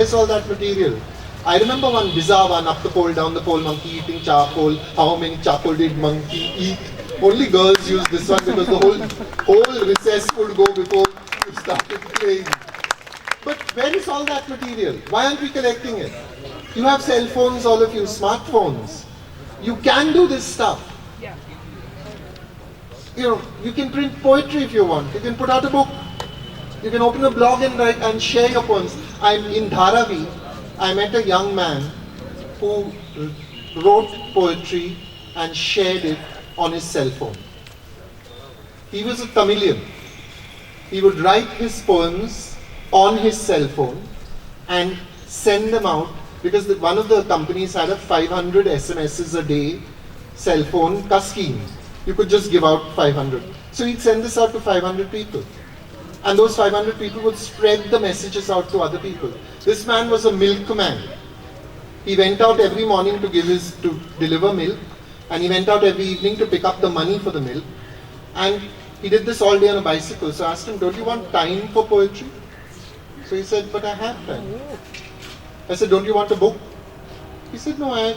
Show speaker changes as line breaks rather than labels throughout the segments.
Where's all that material? I remember one bizarre one, up the pole, down the pole, monkey eating charcoal. How many charcoal did monkey eat? Only girls use this one because the whole recess would go before you started playing. But where is all that material? Why aren't we collecting it? You have cell phones, all of you, smartphones. You can do this stuff. You can print poetry if you want. You can put out a book. You can open a blog and write and share your poems. I'm in Dharavi. I met a young man who wrote poetry and shared it on his cell phone. He was a Tamilian. He would write his poems on his cell phone and send them out because one of the companies had a 500 SMSs a day cell phone scheme. You could just give out 500. So he'd send this out to 500 people. And those 500 people would spread the messages out to other people. This man was a milkman. He went out every morning to deliver milk, and he went out every evening to pick up the money for the milk. And he did this all day on a bicycle. So I asked him, don't you want time for poetry? So he said, but I have time. I said, don't you want a book? He said, no, I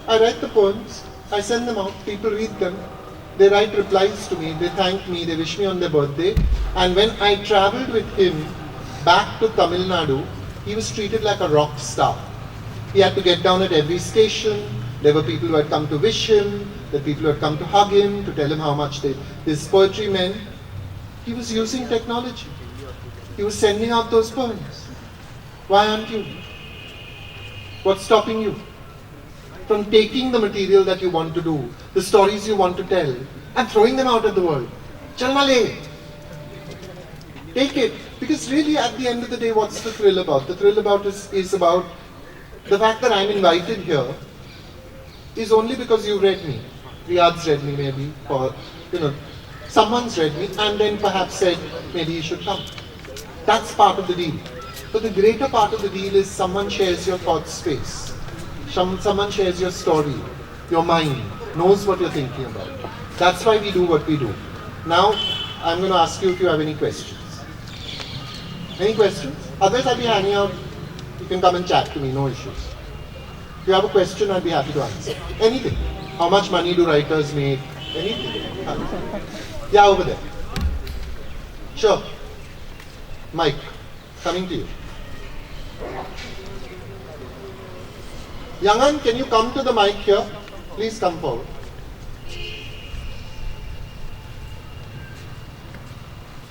write the poems. I send them out. People read them. They write replies to me, they thank me, they wish me on their birthday. And when I traveled with him back to Tamil Nadu, he was treated like a rock star. He had to get down at every station. There were people who had come to wish him, there were people who had come to hug him, to tell him how much his poetry meant. He was using technology. He was sending out those poems. Why aren't you? What's stopping you from taking the material that you want to do, the stories you want to tell, and throwing them out at the world? Chalna le. Take it. Because really at the end of the day, what's the thrill about? The thrill about is about the fact that I'm invited here is only because you read me. Riyad's read me maybe, or someone's read me and then perhaps said, maybe you should come. That's part of the deal. But the greater part of the deal is someone shares your thought space. Someone shares your story, your mind, knows what you're thinking about. That's why we do what we do. Now, I'm going to ask you if you have any questions. Any questions? Otherwise, I'll be hanging out. You can come and chat to me, no issues. If you have a question, I'll be happy to answer. Anything. How much money do writers make? Anything. Yeah, over there. Sure. Mike, coming to you. Yangan, can you come to the mic here? Please come forward.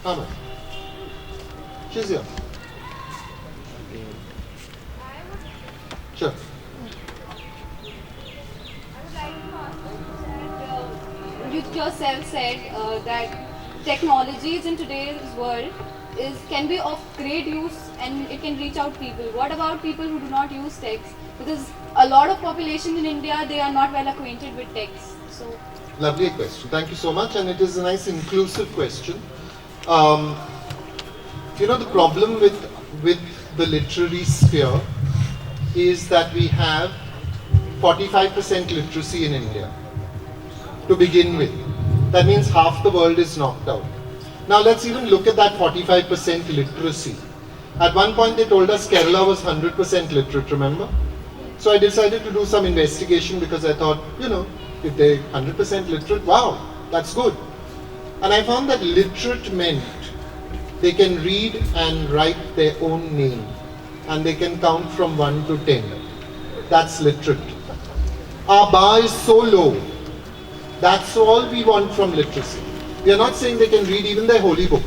Amma. She's here. Sure.
You yourself said that technologies in today's world can be of great use and it can reach out people. What about people who do not use text? Because a lot of population in India, they are not well acquainted with text. So,
lovely question. Thank you so much, and it is a nice inclusive question. The problem with the literary sphere is that we have 45% literacy in India to begin with. That means half the world is knocked out. Now let's even look at that 45% literacy. At one point they told us Kerala was 100% literate, remember? So I decided to do some investigation because I thought, if they're 100% literate, wow, that's good. And I found that literate meant they can read and write their own name and they can count from 1 to 10. That's literate. Our bar is so low. That's all we want from literacy. We are not saying they can read even their holy book.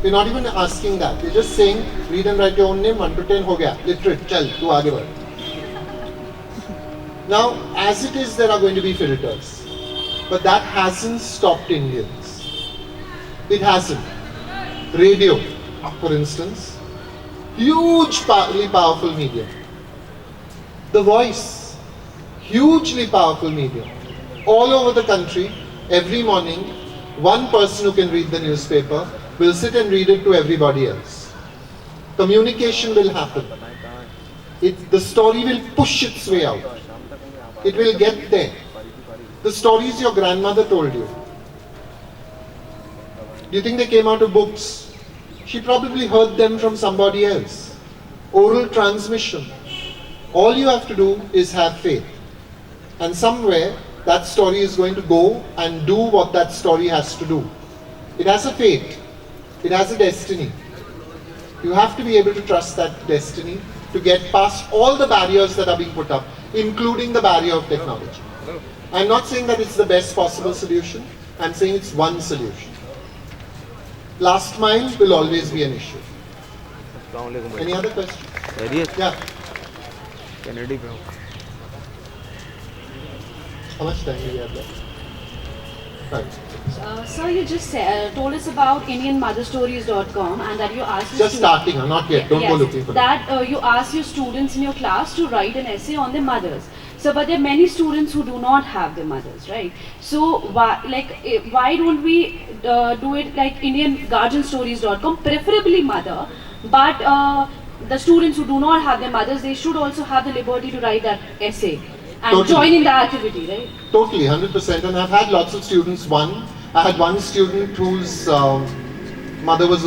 We're not even asking that. We're just saying, read and write your own name, 1 to 10 ho gaya. Literate, chal, tu aage badh. Now, as it is, there are going to be filters. But that hasn't stopped Indians. It hasn't. Radio, for instance, hugely powerful medium. The Voice, hugely powerful medium. All over the country, every morning, one person who can read the newspaper will sit and read it to everybody else. Communication will happen. The story will push its way out. It will get there. The stories your grandmother told you. Do you think they came out of books? She probably heard them from somebody else. Oral transmission. All you have to do is have faith. And somewhere that story is going to go and do what that story has to do. It has a fate. It has a destiny. You have to be able to trust that destiny to get past all the barriers that are being put up, including the barrier of technology. I'm not saying that it's the best possible solution. I'm saying it's one solution. Last mile will always be an issue. Any other questions? Yeah.
Kennedy bro.
How much time do we have left? Right.
Sir, you just told us about IndianMotherStories.com and that you asked your
Just starting, not yet. Don't go
yes,
looking for
that you asked your students in your class to write an essay on their mothers. So, but there are many students who do not have their mothers, right? So, why don't we do it like IndianGuardianStories.com, preferably mother, but the students who do not have their mothers, they should also have the liberty to write that essay and
Totally.
join in the activity, right?
Totally, 100%. And I've had lots of students. I had one student whose mother was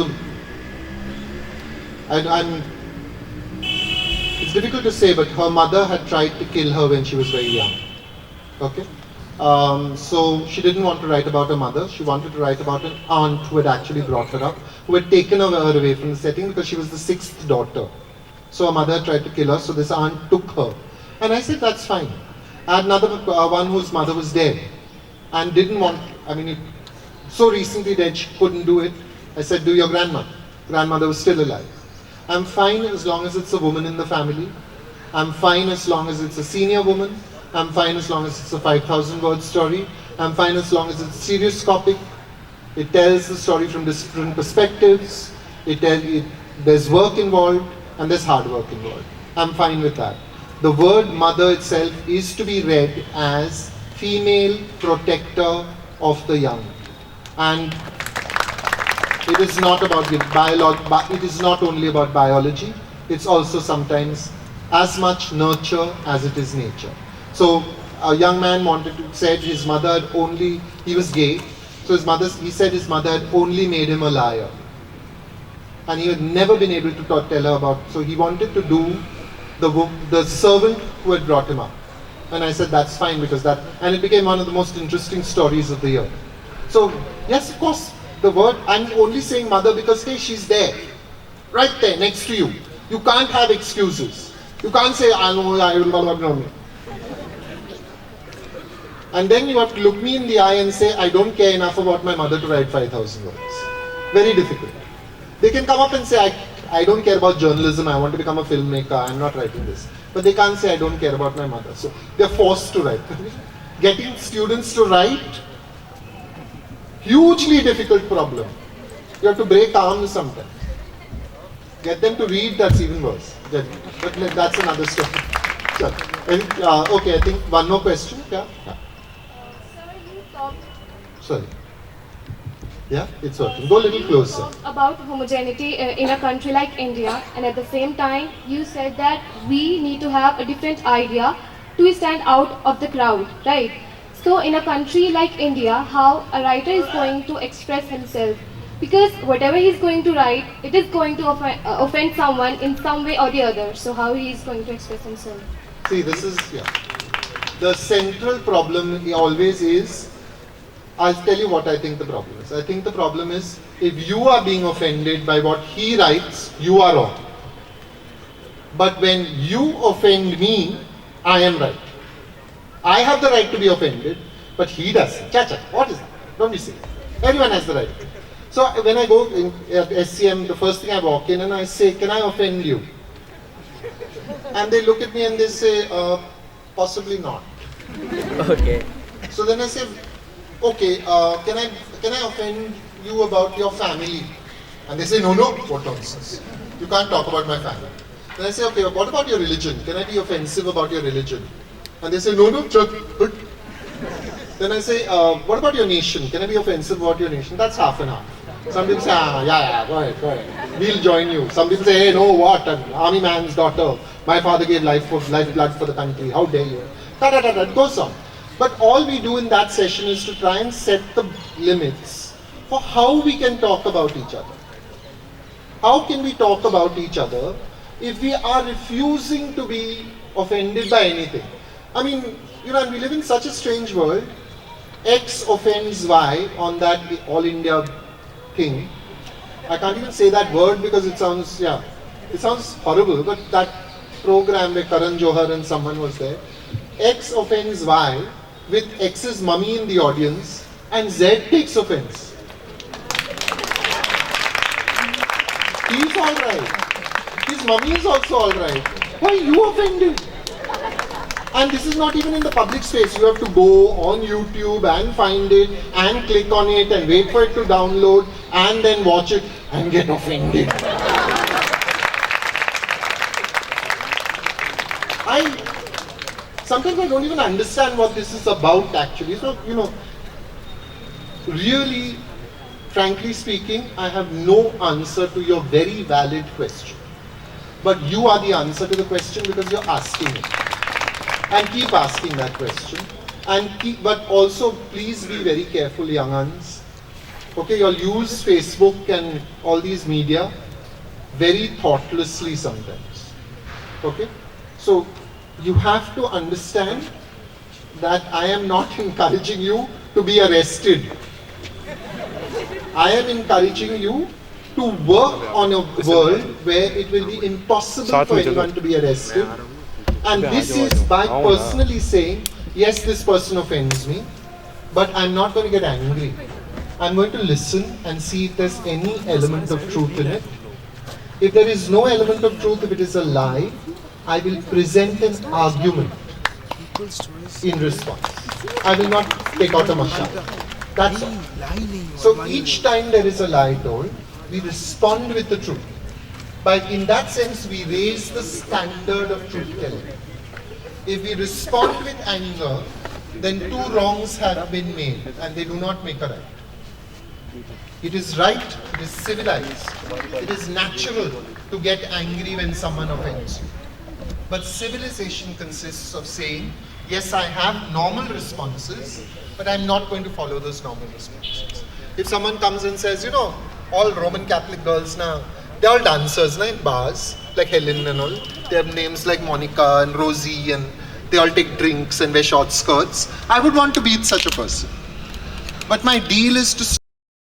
it's difficult to say, but her mother had tried to kill her when she was very young. Okay? So she didn't want to write about her mother. She wanted to write about an aunt who had actually brought her up, who had taken her away from the setting because she was the 6th daughter. So her mother tried to kill her, so this aunt took her. And I said, that's fine. I had another one whose mother was dead and didn't want, so recently dead she couldn't do it. I said, do your grandmother. Grandmother was still alive. I'm fine as long as it's a woman in the family. I'm fine as long as it's a senior woman. I'm fine as long as it's a 5,000 word story. I'm fine as long as it's serious topic. It tells the story from different perspectives. There's work involved and there's hard work involved. I'm fine with that. The word mother itself is to be read as female protector of the young. And it is not about it is not only about biology, it's also sometimes as much nurture as it is nature. So a young man said his mother had only, he was gay, so he said his mother had only made him a liar. And he had never been able to tell her about, so he wanted to do the servant who had brought him up. And I said, that's fine, because and it became one of the most interesting stories of the year. So, yes, of course, the word, I'm only saying mother because, hey, she's there, right there, next to you. You can't have excuses. You can't say, I know. And then you have to look me in the eye and say, I don't care enough about my mother to write 5,000 words. Very difficult. They can come up and say, I don't care about journalism, I want to become a filmmaker, I'm not writing this. But they can't say, I don't care about my mother. So they're forced to write. Getting students to write, hugely difficult problem. You have to break arms sometimes. Get them to read, that's even worse. But that's another story. Sure. Okay, I think one more question. Yeah?
Sir, you talked
Sorry. Yeah, it's working. Go a little closer.
About homogeneity in a country like India, and at the same time you said that we need to have a different idea to stand out of the crowd, right? So in a country like India, how a writer is going to express himself, because whatever he's going to write, it is going to offend someone in some way or the other. So how he is going to express himself?
See, this is, the central problem always is, I'll tell you what I think the problem is. I think the problem is, if you are being offended by what he writes, you are wrong. But when you offend me, I am right. I have the right to be offended, but he doesn't. Chacha, what is that? Don't be silly. Everyone has the right. So when I go at SCM, the first thing I walk in and I say, can I offend you? And they look at me and they say, possibly not.
Okay.
So then I say, okay, can I offend you about your family? And they say, no, what nonsense. You can't talk about my family. Then I say, okay, what about your religion? Can I be offensive about your religion? And they say, no, good. Then I say, what about your nation? Can I be offensive about your nation? That's half and half. Some people say, yeah, go ahead. We'll join you. Some people say, hey, no, what? An army man's daughter. My father gave lifeblood for the country. How dare you? It goes on. But all we do in that session is to try and set the limits for how we can talk about each other. How can we talk about each other if we are refusing to be offended by anything? I mean, and we live in such a strange world. X offends Y on that All India thing. I can't even say that word because it sounds horrible, but that program where Karan Johar and someone was there. X offends Y with X's mummy in the audience, and Z takes offense. He's alright. His mummy is also alright. Why are you offended? And this is not even in the public space. You have to go on YouTube and find it and click on it and wait for it to download and then watch it and get offended. Sometimes I don't even understand what this is about actually. So, really, frankly speaking, I have no answer to your very valid question. But you are the answer to the question because you're asking it. And keep asking that question. But also, please be very careful, young uns. Okay, you'll use Facebook and all these media very thoughtlessly sometimes. Okay? So, you have to understand that I am not encouraging you to be arrested. I am encouraging you to work on a world where it will be impossible for anyone to be arrested. And this is by personally saying, yes, this person offends me, but I'm not going to get angry. I'm going to listen and see if there's any element of truth in it. If there is no element of truth, if it is a lie, I will present an argument in response. I will not take out a mashal. That's all. So each time there is a lie told, we respond with the truth. But in that sense, we raise the standard of truth-telling. If we respond with anger, then two wrongs have been made and they do not make a right. It is right, it is civilized, it is natural to get angry when someone offends you. But civilization consists of saying, yes, I have normal responses, but I'm not going to follow those normal responses. If someone comes and says, all Roman Catholic girls now, they're all dancers in bars, like Helen and all. They have names like Monica and Rosie, and they all take drinks and wear short skirts. I would want to be such a person. But my deal is to